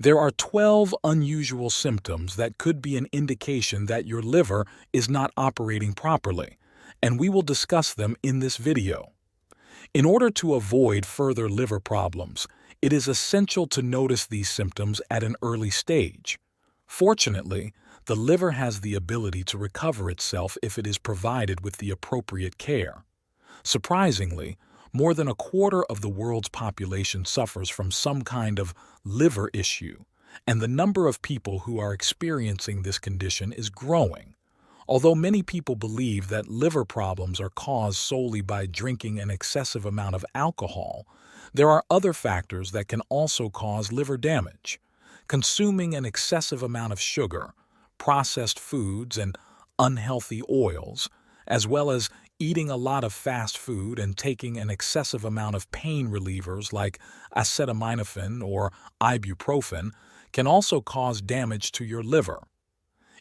There are 12 unusual symptoms that could be an indication that your liver is not operating properly, and we will discuss them in this video. In order to avoid further liver problems, it is essential to notice these symptoms at an early stage. Fortunately, the liver has the ability to recover itself if it is provided with the appropriate care. Surprisingly, more than a quarter of the world's population suffers from some kind of liver issue, and the number of people who are experiencing this condition is growing. Although many people believe that liver problems are caused solely by drinking an excessive amount of alcohol, there are other factors that can also cause liver damage. Consuming an excessive amount of sugar, processed foods, and unhealthy oils, as well as eating a lot of fast food and taking an excessive amount of pain relievers like acetaminophen or ibuprofen, can also cause damage to your liver.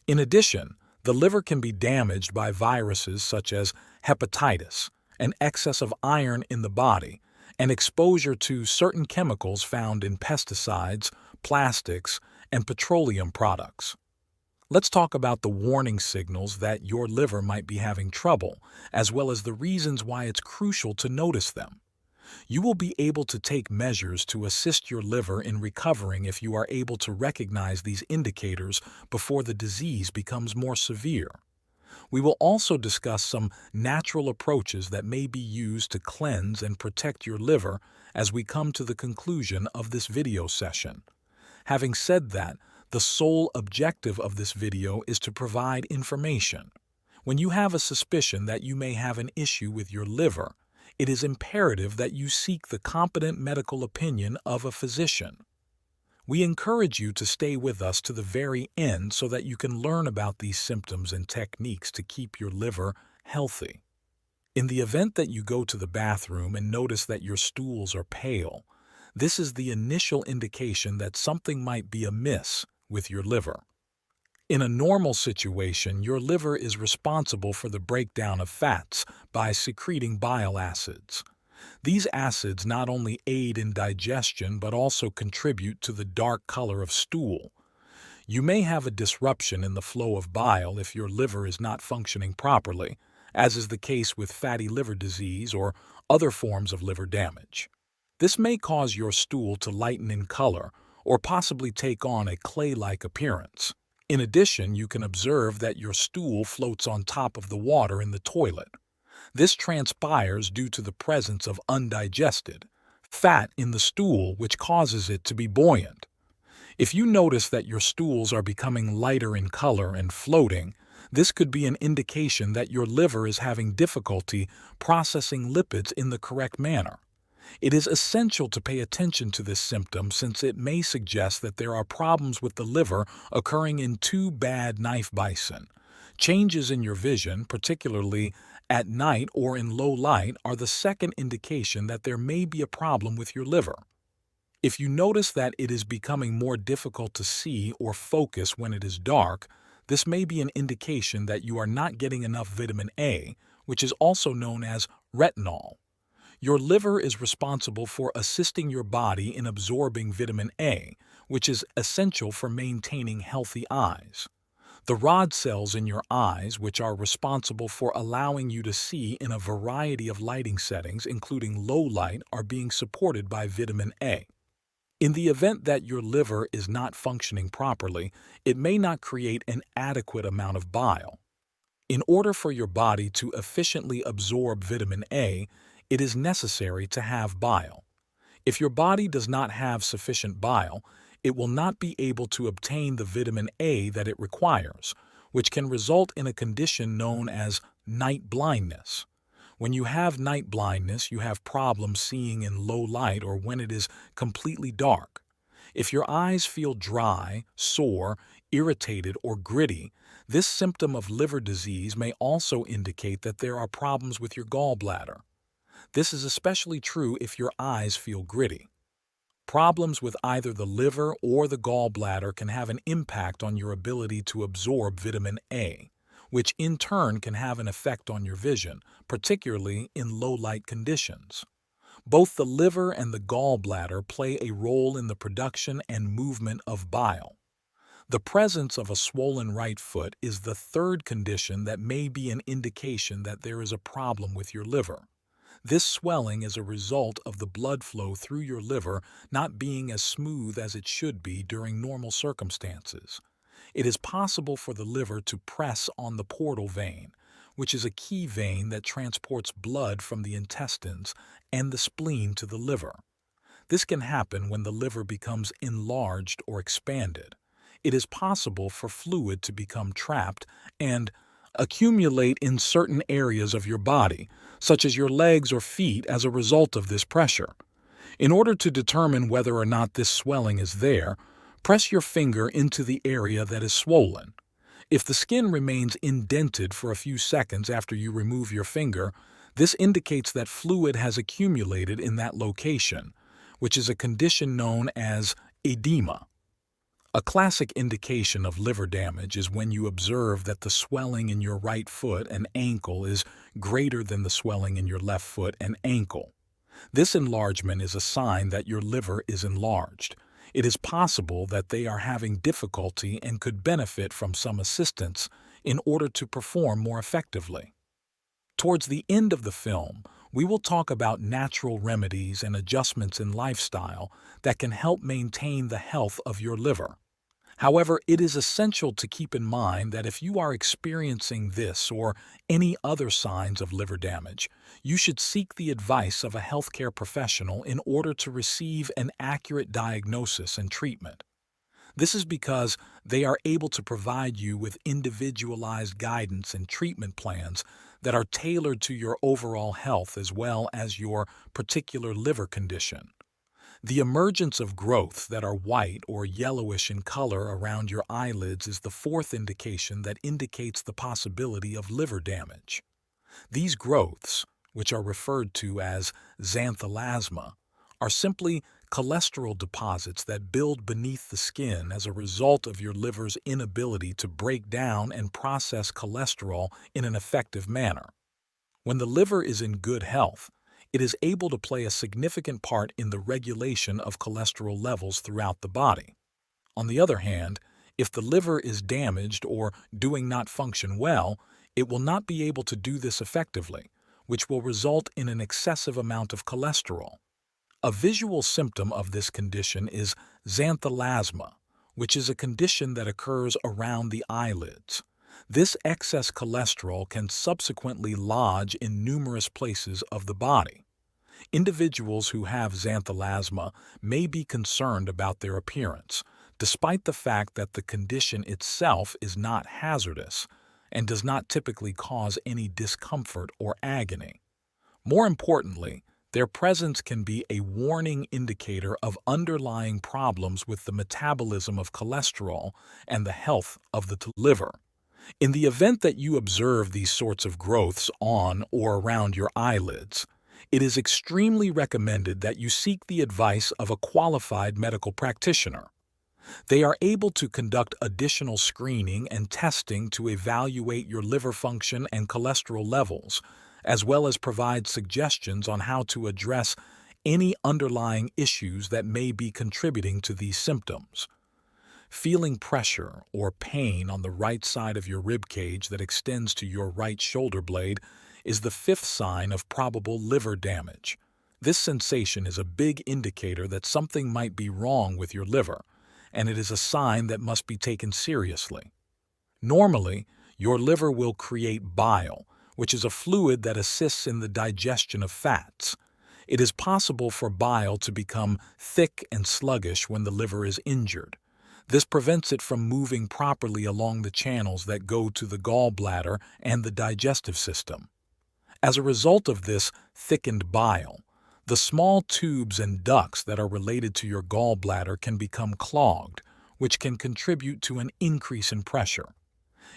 In addition, the liver can be damaged by viruses such as hepatitis, an excess of iron in the body, and exposure to certain chemicals found in pesticides, plastics, and petroleum products. Let's talk about the warning signals that your liver might be having trouble, as well as the reasons why it's crucial to notice them. You will be able to take measures to assist your liver in recovering if you are able to recognize these indicators before the disease becomes more severe. We will also discuss some natural approaches that may be used to cleanse and protect your liver as we come to the conclusion of this video session. Having said that, the sole objective of this video is to provide information. When you have a suspicion that you may have an issue with your liver, it is imperative that you seek the competent medical opinion of a physician. We encourage you to stay with us to the very end so that you can learn about these symptoms and techniques to keep your liver healthy. In the event that you go to the bathroom and notice that your stools are pale, this is the initial indication that something might be amiss with your liver. In a normal situation, your liver is responsible for the breakdown of fats by secreting bile acids. These acids not only aid in digestion but also contribute to the dark color of stool. You may have a disruption in the flow of bile if your liver is not functioning properly, as is the case with fatty liver disease or other forms of liver damage. This may cause your stool to lighten in color or possibly take on a clay-like appearance. In addition, you can observe that your stool floats on top of the water in the toilet. This transpires due to the presence of undigested fat in the stool, which causes it to be buoyant. If you notice that your stools are becoming lighter in color and floating, this could be an indication that your liver is having difficulty processing lipids in the correct manner. It is essential to pay attention to this symptom since it may suggest that there are problems with the liver occurring in too bad knife bison. Changes in your vision, particularly at night or in low light, are the second indication that there may be a problem with your liver. If you notice that it is becoming more difficult to see or focus when it is dark, this may be an indication that you are not getting enough vitamin A, which is also known as retinol. Your liver is responsible for assisting your body in absorbing vitamin A, which is essential for maintaining healthy eyes. The rod cells in your eyes, which are responsible for allowing you to see in a variety of lighting settings, including low light, are being supported by vitamin A. In the event that your liver is not functioning properly, it may not create an adequate amount of bile. In order for your body to efficiently absorb vitamin A, it is necessary to have bile. If your body does not have sufficient bile, it will not be able to obtain the vitamin A that it requires, which can result in a condition known as night blindness. When you have night blindness, you have problems seeing in low light or when it is completely dark. If your eyes feel dry, sore, irritated, or gritty, this symptom of liver disease may also indicate that there are problems with your gallbladder. This is especially true if your eyes feel gritty. Problems with either the liver or the gallbladder can have an impact on your ability to absorb vitamin A, which in turn can have an effect on your vision, particularly in low light conditions. Both the liver and the gallbladder play a role in the production and movement of bile. The presence of a swollen right foot is the third condition that may be an indication that there is a problem with your liver. This swelling is a result of the blood flow through your liver not being as smooth as it should be during normal circumstances. It is possible for the liver to press on the portal vein, which is a key vein that transports blood from the intestines and the spleen to the liver. This can happen when the liver becomes enlarged or expanded. It is possible for fluid to become trapped and accumulate in certain areas of your body, such as your legs or feet, as a result of this pressure. In order to determine whether or not this swelling is there, press your finger into the area that is swollen. If the skin remains indented for a few seconds after you remove your finger, this indicates that fluid has accumulated in that location, which is a condition known as edema. A classic indication of liver damage is when you observe that the swelling in your right foot and ankle is greater than the swelling in your left foot and ankle. This enlargement is a sign that your liver is enlarged. It is possible that they are having difficulty and could benefit from some assistance in order to perform more effectively. Towards the end of the film, we will talk about natural remedies and adjustments in lifestyle that can help maintain the health of your liver. However, it is essential to keep in mind that if you are experiencing this or any other signs of liver damage, you should seek the advice of a healthcare professional in order to receive an accurate diagnosis and treatment. This is because they are able to provide you with individualized guidance and treatment plans that are tailored to your overall health as well as your particular liver condition. The emergence of growths that are white or yellowish in color around your eyelids is the fourth indication that indicates the possibility of liver damage. These growths, which are referred to as xanthelasma, are simply cholesterol deposits that build beneath the skin as a result of your liver's inability to break down and process cholesterol in an effective manner. When the liver is in good health, it is able to play a significant part in the regulation of cholesterol levels throughout the body. On the other hand, if the liver is damaged or doing not function well, it will not be able to do this effectively, which will result in an excessive amount of cholesterol. A visual symptom of this condition is xanthelasma, which is a condition that occurs around the eyelids. This excess cholesterol can subsequently lodge in numerous places of the body. Individuals who have xanthelasma may be concerned about their appearance, despite the fact that the condition itself is not hazardous and does not typically cause any discomfort or agony. More importantly, their presence can be a warning indicator of underlying problems with the metabolism of cholesterol and the health of the liver. In the event that you observe these sorts of growths on or around your eyelids, it is extremely recommended that you seek the advice of a qualified medical practitioner. They are able to conduct additional screening and testing to evaluate your liver function and cholesterol levels, as well as provide suggestions on how to address any underlying issues that may be contributing to these symptoms. Feeling pressure or pain on the right side of your rib cage that extends to your right shoulder blade is the fifth sign of probable liver damage. This sensation is a big indicator that something might be wrong with your liver, and it is a sign that must be taken seriously. Normally, your liver will create bile, which is a fluid that assists in the digestion of fats. It is possible for bile to become thick and sluggish when the liver is injured. This prevents it from moving properly along the channels that go to the gallbladder and the digestive system. As a result of this thickened bile, the small tubes and ducts that are related to your gallbladder can become clogged, which can contribute to an increase in pressure.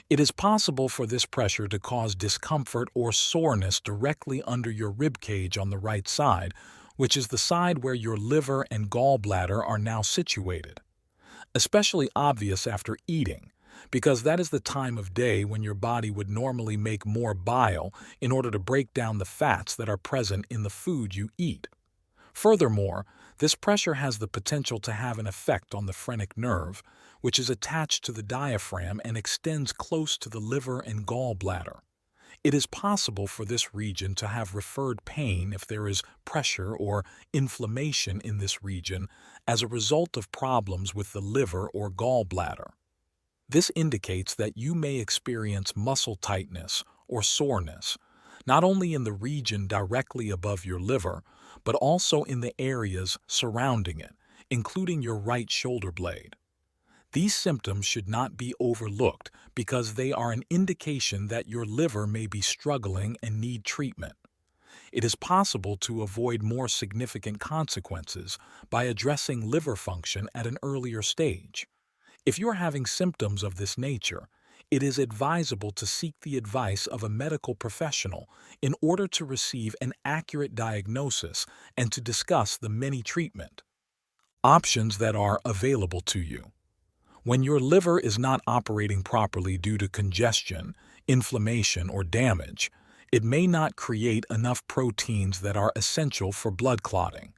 It is possible for this pressure to cause discomfort or soreness directly under your rib cage on the right side, which is the side where your liver and gallbladder are now situated. Especially obvious after eating, because that is the time of day when your body would normally make more bile in order to break down the fats that are present in the food you eat. Furthermore, this pressure has the potential to have an effect on the phrenic nerve, which is attached to the diaphragm and extends close to the liver and gallbladder. It is possible for this region to have referred pain if there is pressure or inflammation in this region as a result of problems with the liver or gallbladder. This indicates that you may experience muscle tightness or soreness, not only in the region directly above your liver, but also in the areas surrounding it, including your right shoulder blade. These symptoms should not be overlooked because they are an indication that your liver may be struggling and need treatment. It is possible to avoid more significant consequences by addressing liver function at an earlier stage. If you're having symptoms of this nature, it is advisable to seek the advice of a medical professional in order to receive an accurate diagnosis and to discuss the many treatment options that are available to you. When your liver is not operating properly due to congestion, inflammation, or damage, it may not create enough proteins that are essential for blood clotting.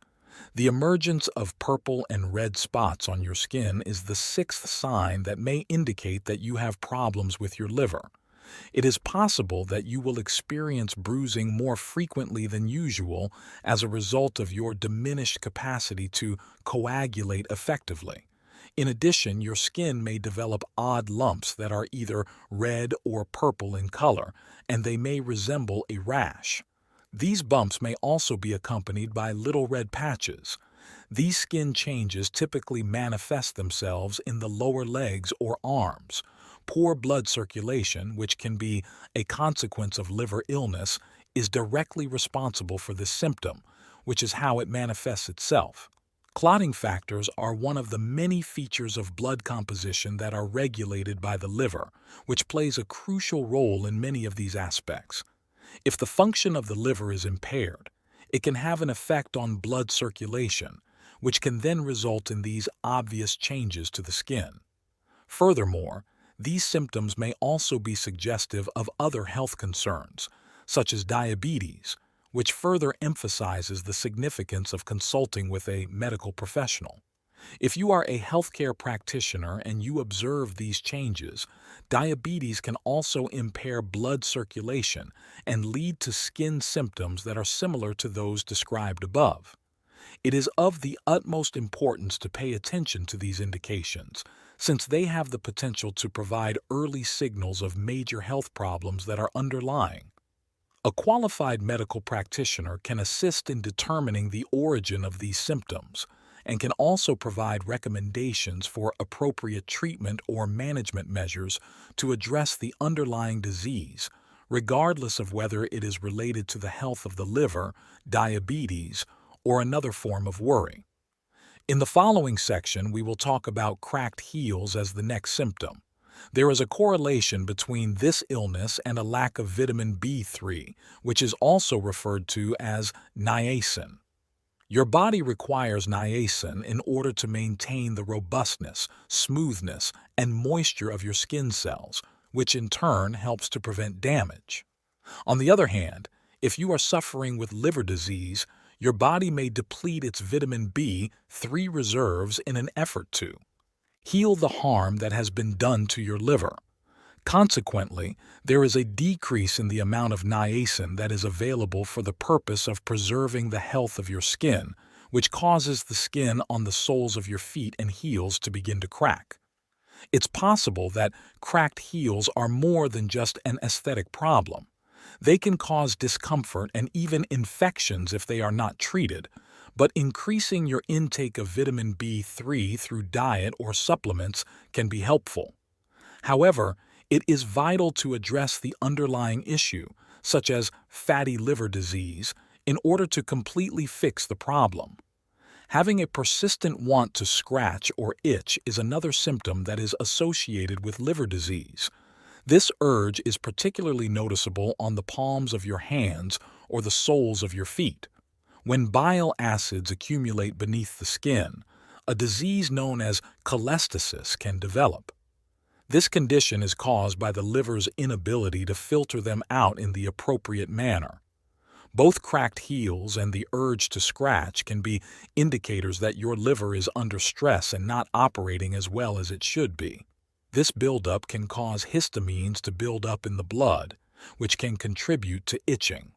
The emergence of purple and red spots on your skin is the sixth sign that may indicate that you have problems with your liver. It is possible that you will experience bruising more frequently than usual as a result of your diminished capacity to coagulate effectively. In addition, your skin may develop odd lumps that are either red or purple in color, and they may resemble a rash. These bumps may also be accompanied by little red patches. These skin changes typically manifest themselves in the lower legs or arms. Poor blood circulation, which can be a consequence of liver illness, is directly responsible for this symptom, which is how it manifests itself. Clotting factors are one of the many features of blood composition that are regulated by the liver, which plays a crucial role in many of these aspects. If the function of the liver is impaired, it can have an effect on blood circulation, which can then result in these obvious changes to the skin. Furthermore, these symptoms may also be suggestive of other health concerns, such as diabetes, which further emphasizes the significance of consulting with a medical professional. If you are a healthcare practitioner and you observe these changes, diabetes can also impair blood circulation and lead to skin symptoms that are similar to those described above. It is of the utmost importance to pay attention to these indications, since they have the potential to provide early signals of major health problems that are underlying. A qualified medical practitioner can assist in determining the origin of these symptoms and can also provide recommendations for appropriate treatment or management measures to address the underlying disease, regardless of whether it is related to the health of the liver, diabetes, or another form of worry. In the following section, we will talk about cracked heels as the next symptom. There is a correlation between this illness and a lack of vitamin B3, which is also referred to as niacin. Your body requires niacin in order to maintain the robustness, smoothness, and moisture of your skin cells, which in turn helps to prevent damage. On the other hand, if you are suffering with liver disease, your body may deplete its vitamin B3 reserves in an effort to heal the harm that has been done to your liver. Consequently, there is a decrease in the amount of niacin that is available for the purpose of preserving the health of your skin, which causes the skin on the soles of your feet and heels to begin to crack. It's possible that cracked heels are more than just an aesthetic problem. They can cause discomfort and even infections if they are not treated, but increasing your intake of vitamin B3 through diet or supplements can be helpful. However, it is vital to address the underlying issue, such as fatty liver disease, in order to completely fix the problem. Having a persistent want to scratch or itch is another symptom that is associated with liver disease. This urge is particularly noticeable on the palms of your hands or the soles of your feet. When bile acids accumulate beneath the skin, a disease known as cholestasis can develop. This condition is caused by the liver's inability to filter them out in the appropriate manner. Both cracked heels and the urge to scratch can be indicators that your liver is under stress and not operating as well as it should be. This buildup can cause histamines to build up in the blood, which can contribute to itching.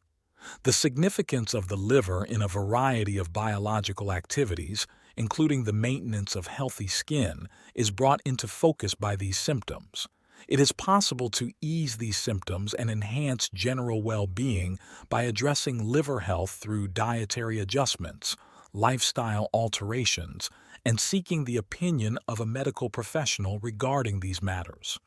The significance of the liver in a variety of biological activities, including the maintenance of healthy skin, is brought into focus by these symptoms. It is possible to ease these symptoms and enhance general well-being by addressing liver health through dietary adjustments, lifestyle alterations, and seeking the opinion of a medical professional regarding these matters.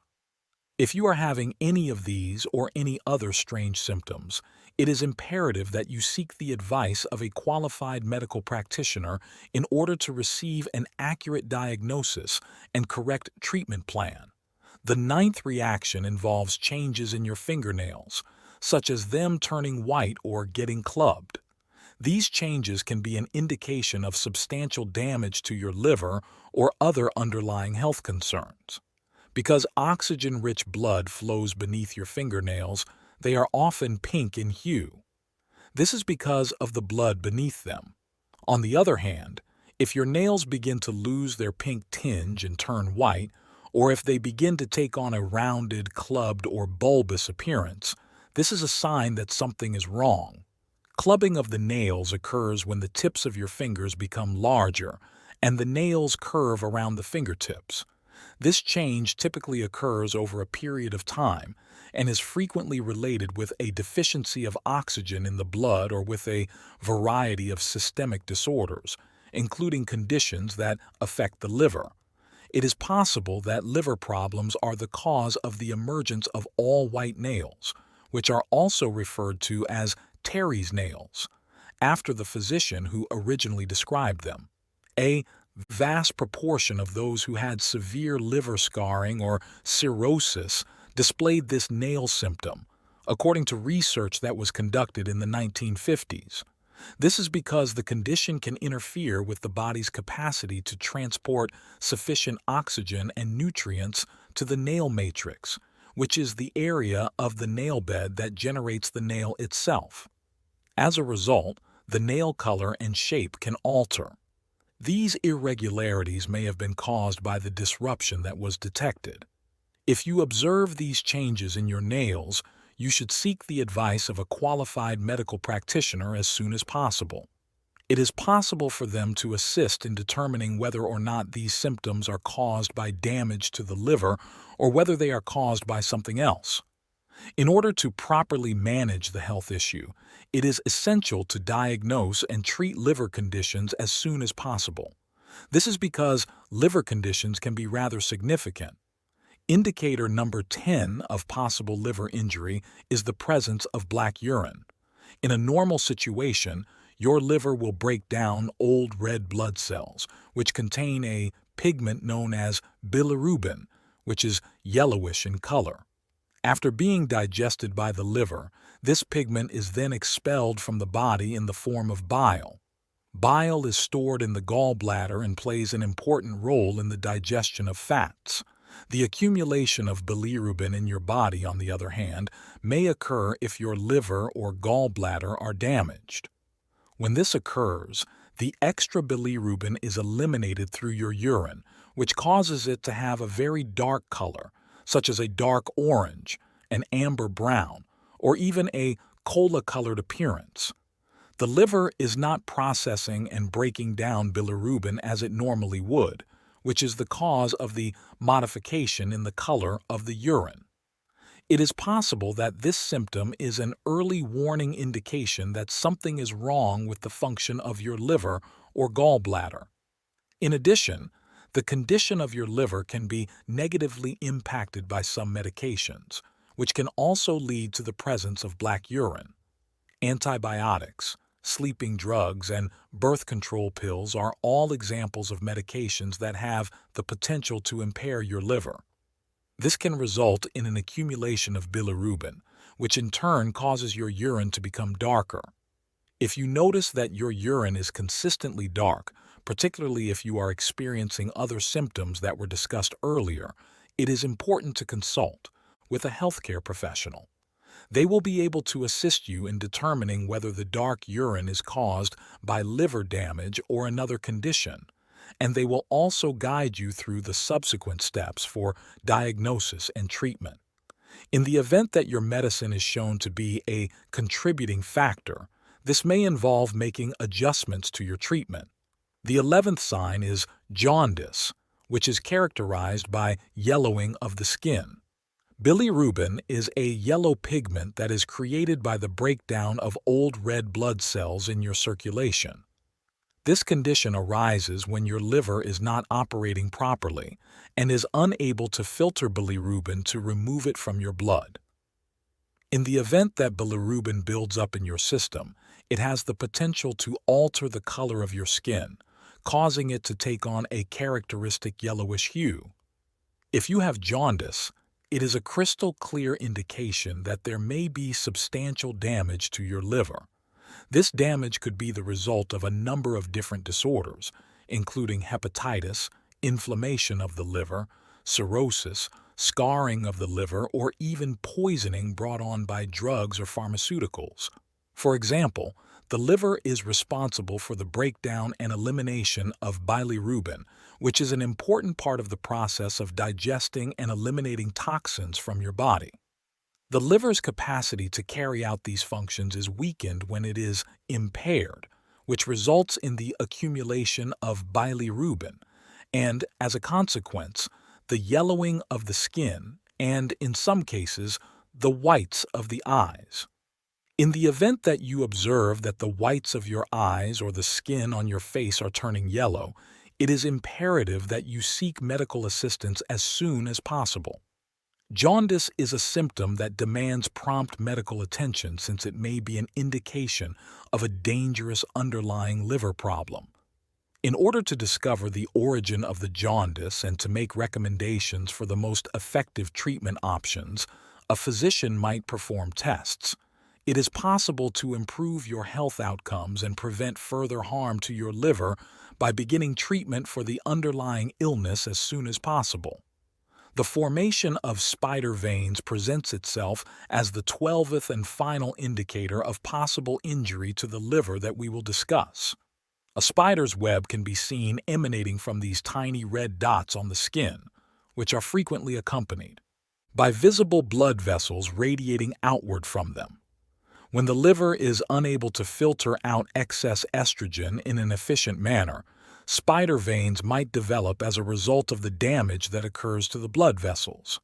If you are having any of these or any other strange symptoms, it is imperative that you seek the advice of a qualified medical practitioner in order to receive an accurate diagnosis and correct treatment plan. The ninth reaction involves changes in your fingernails, such as them turning white or getting clubbed. These changes can be an indication of substantial damage to your liver or other underlying health concerns. Because oxygen-rich blood flows beneath your fingernails, they are often pink in hue. This is because of the blood beneath them. On the other hand, if your nails begin to lose their pink tinge and turn white, or if they begin to take on a rounded, clubbed, or bulbous appearance, this is a sign that something is wrong. Clubbing of the nails occurs when the tips of your fingers become larger and the nails curve around the fingertips. This change typically occurs over a period of time and is frequently related with a deficiency of oxygen in the blood or with a variety of systemic disorders, including conditions that affect the liver. It is possible that liver problems are the cause of the emergence of all white nails, which are also referred to as Terry's nails, after the physician who originally described them. A vast proportion of those who had severe liver scarring or cirrhosis displayed this nail symptom, according to research that was conducted in the 1950s. This is because the condition can interfere with the body's capacity to transport sufficient oxygen and nutrients to the nail matrix, which is the area of the nail bed that generates the nail itself. As a result, the nail color and shape can alter. These irregularities may have been caused by the disruption that was detected. If you observe these changes in your nails, you should seek the advice of a qualified medical practitioner as soon as possible. It is possible for them to assist in determining whether or not these symptoms are caused by damage to the liver or whether they are caused by something else. In order to properly manage the health issue, it is essential to diagnose and treat liver conditions as soon as possible. This is because liver conditions can be rather significant. Indicator number 10 of possible liver injury is the presence of black urine. In a normal situation, your liver will break down old red blood cells, which contain a pigment known as bilirubin, which is yellowish in color. After being digested by the liver, this pigment is then expelled from the body in the form of bile. Bile is stored in the gallbladder and plays an important role in the digestion of fats. The accumulation of bilirubin in your body, on the other hand, may occur if your liver or gallbladder are damaged. When this occurs, the extra bilirubin is eliminated through your urine, which causes it to have a very dark color, such as a dark orange, an amber brown, or even a cola-colored appearance. The liver is not processing and breaking down bilirubin as it normally would, which is the cause of the modification in the color of the urine. It is possible that this symptom is an early warning indication that something is wrong with the function of your liver or gallbladder. In addition, the condition of your liver can be negatively impacted by some medications, which can also lead to the presence of black urine. Antibiotics, sleeping drugs, and birth control pills are all examples of medications that have the potential to impair your liver. This can result in an accumulation of bilirubin, which in turn causes your urine to become darker. If you notice that your urine is consistently dark, particularly if you are experiencing other symptoms that were discussed earlier, it is important to consult with a healthcare professional. They will be able to assist you in determining whether the dark urine is caused by liver damage or another condition, and they will also guide you through the subsequent steps for diagnosis and treatment. In the event that your medicine is shown to be a contributing factor, this may involve making adjustments to your treatment. The 11th sign is jaundice, which is characterized by yellowing of the skin. Bilirubin is a yellow pigment that is created by the breakdown of old red blood cells in your circulation. This condition arises when your liver is not operating properly and is unable to filter bilirubin to remove it from your blood. In the event that bilirubin builds up in your system, it has the potential to alter the color of your skin, causing it to take on a characteristic yellowish hue. If you have jaundice, it is a crystal clear indication that there may be substantial damage to your liver. This damage could be the result of a number of different disorders, including hepatitis, inflammation of the liver, cirrhosis, scarring of the liver, or even poisoning brought on by drugs or pharmaceuticals. For example, the liver is responsible for the breakdown and elimination of bilirubin, which is an important part of the process of digesting and eliminating toxins from your body. The liver's capacity to carry out these functions is weakened when it is impaired, which results in the accumulation of bilirubin and, as a consequence, the yellowing of the skin and, in some cases, the whites of the eyes. In the event that you observe that the whites of your eyes or the skin on your face are turning yellow, it is imperative that you seek medical assistance as soon as possible. Jaundice is a symptom that demands prompt medical attention since it may be an indication of a dangerous underlying liver problem. In order to discover the origin of the jaundice and to make recommendations for the most effective treatment options, a physician might perform tests. It is possible to improve your health outcomes and prevent further harm to your liver by beginning treatment for the underlying illness as soon as possible. The formation of spider veins presents itself as the 12th and final indicator of possible injury to the liver that we will discuss. A spider's web can be seen emanating from these tiny red dots on the skin, which are frequently accompanied by visible blood vessels radiating outward from them. When the liver is unable to filter out excess estrogen in an efficient manner, spider veins might develop as a result of the damage that occurs to the blood vessels.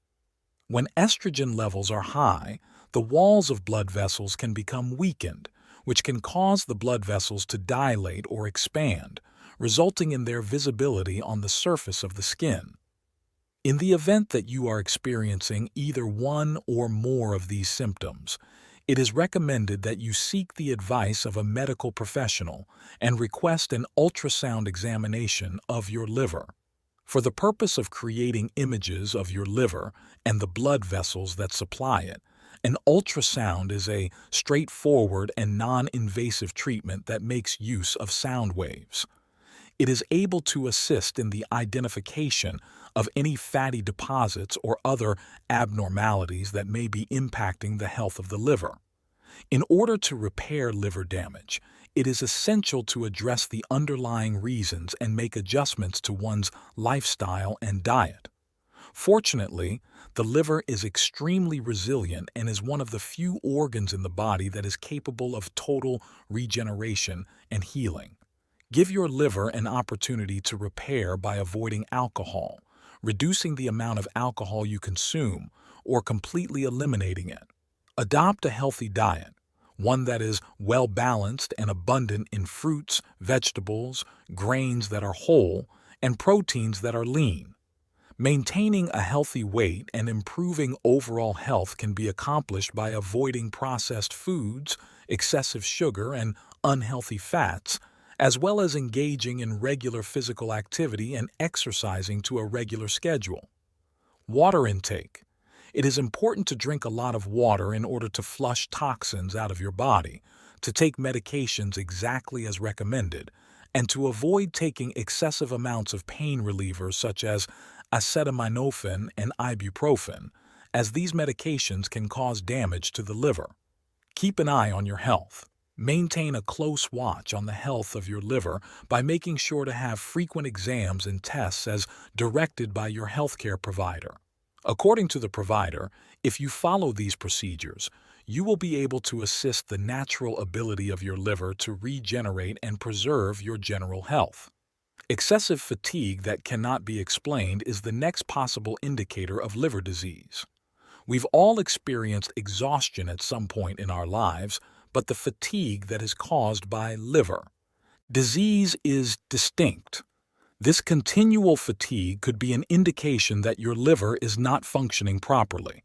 When estrogen levels are high, the walls of blood vessels can become weakened, which can cause the blood vessels to dilate or expand, resulting in their visibility on the surface of the skin. In the event that you are experiencing either one or more of these symptoms, it is recommended that you seek the advice of a medical professional and request an ultrasound examination of your liver. For the purpose of creating images of your liver and the blood vessels that supply it, an ultrasound is a straightforward and non-invasive treatment that makes use of sound waves. It is able to assist in the identification of any fatty deposits or other abnormalities that may be impacting the health of the liver. In order to repair liver damage, it is essential to address the underlying reasons and make adjustments to one's lifestyle and diet. Fortunately, the liver is extremely resilient and is one of the few organs in the body that is capable of total regeneration and healing. Give your liver an opportunity to repair by avoiding alcohol, reducing the amount of alcohol you consume, or completely eliminating it. Adopt a healthy diet, one that is well-balanced and abundant in fruits, vegetables, grains that are whole, and proteins that are lean. Maintaining a healthy weight and improving overall health can be accomplished by avoiding processed foods, excessive sugar, and unhealthy fats, as well as engaging in regular physical activity and exercising to a regular schedule. Water intake. It is important to drink a lot of water in order to flush toxins out of your body, to take medications exactly as recommended, and to avoid taking excessive amounts of pain relievers such as acetaminophen and ibuprofen, as these medications can cause damage to the liver. Keep an eye on your health. Maintain a close watch on the health of your liver by making sure to have frequent exams and tests as directed by your healthcare provider. According to the provider, if you follow these procedures, you will be able to assist the natural ability of your liver to regenerate and preserve your general health. Excessive fatigue that cannot be explained is the next possible indicator of liver disease. We've all experienced exhaustion at some point in our lives, but the fatigue that is caused by liver disease is distinct. This continual fatigue could be an indication that your liver is not functioning properly.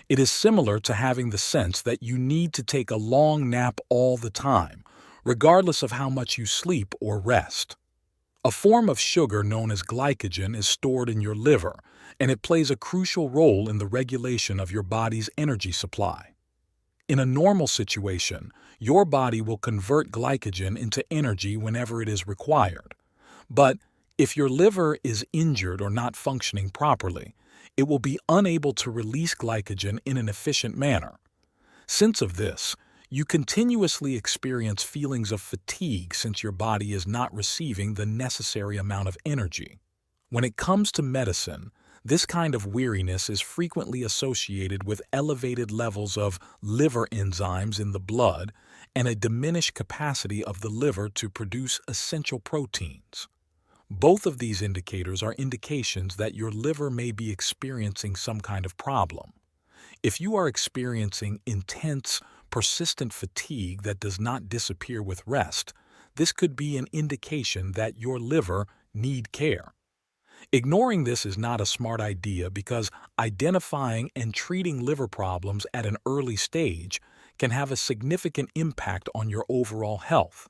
It is similar to having the sense that you need to take a long nap all the time, regardless of how much you sleep or rest. A form of sugar known as glycogen is stored in your liver, and it plays a crucial role in the regulation of your body's energy supply. In a normal situation, your body will convert glycogen into energy whenever it is required. But if your liver is injured or not functioning properly, it will be unable to release glycogen in an efficient manner. Since of this, you continuously experience feelings of fatigue since your body is not receiving the necessary amount of energy. When it comes to medicine, this kind of weariness is frequently associated with elevated levels of liver enzymes in the blood and a diminished capacity of the liver to produce essential proteins. Both of these indicators are indications that your liver may be experiencing some kind of problem. If you are experiencing intense, persistent fatigue that does not disappear with rest, this could be an indication that your liver needs care. Ignoring this is not a smart idea because identifying and treating liver problems at an early stage can have a significant impact on your overall health.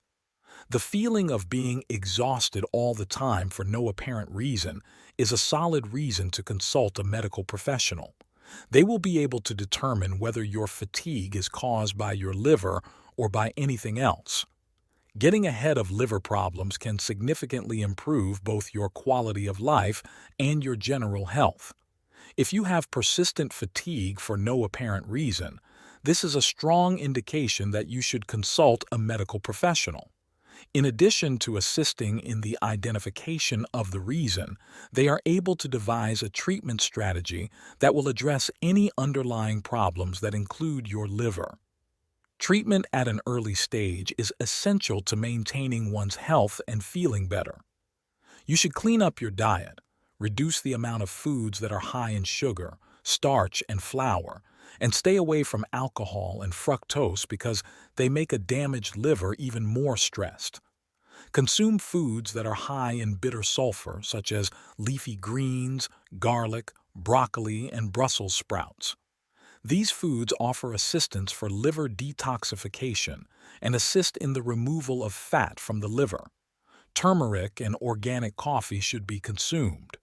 The feeling of being exhausted all the time for no apparent reason is a solid reason to consult a medical professional. They will be able to determine whether your fatigue is caused by your liver or by anything else. Getting ahead of liver problems can significantly improve both your quality of life and your general health. If you have persistent fatigue for no apparent reason, this is a strong indication that you should consult a medical professional. In addition to assisting in the identification of the reason, they are able to devise a treatment strategy that will address any underlying problems that include your liver. Treatment at an early stage is essential to maintaining one's health and feeling better. You should clean up your diet, reduce the amount of foods that are high in sugar, starch, and flour, and stay away from alcohol and fructose because they make a damaged liver even more stressed. Consume foods that are high in bitter sulfur, such as leafy greens, garlic, broccoli, and Brussels sprouts. These foods offer assistance for liver detoxification and assist in the removal of fat from the liver. Turmeric and organic coffee should be consumed.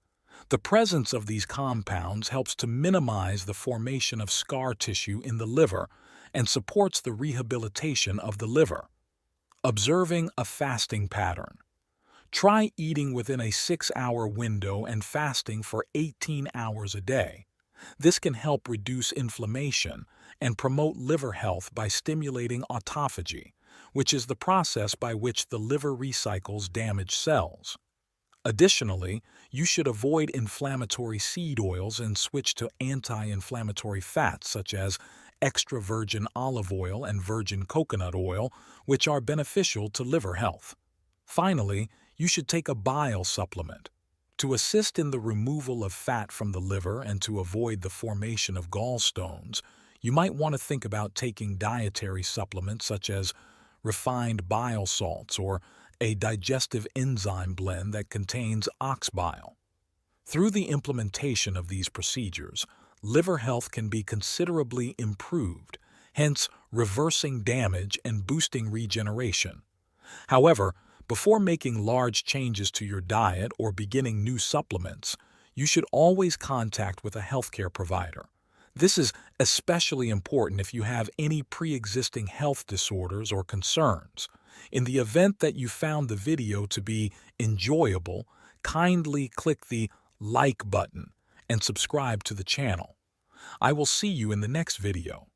The presence of these compounds helps to minimize the formation of scar tissue in the liver and supports the rehabilitation of the liver. Observing a fasting pattern. Try eating within a 6-hour window and fasting for 18 hours a day. This can help reduce inflammation and promote liver health by stimulating autophagy, which is the process by which the liver recycles damaged cells. Additionally, you should avoid inflammatory seed oils and switch to anti-inflammatory fats such as extra virgin olive oil and virgin coconut oil, which are beneficial to liver health. Finally, you should take a bile supplement. To assist in the removal of fat from the liver and to avoid the formation of gallstones, you might want to think about taking dietary supplements such as refined bile salts or a digestive enzyme blend that contains ox bile. Through the implementation of these procedures, liver health can be considerably improved, hence reversing damage and boosting regeneration. However, before making large changes to your diet or beginning new supplements, you should always contact with a healthcare provider. This is especially important if you have any pre-existing health disorders or concerns. In the event that you found the video to be enjoyable, kindly click the like button and subscribe to the channel. I will see you in the next video.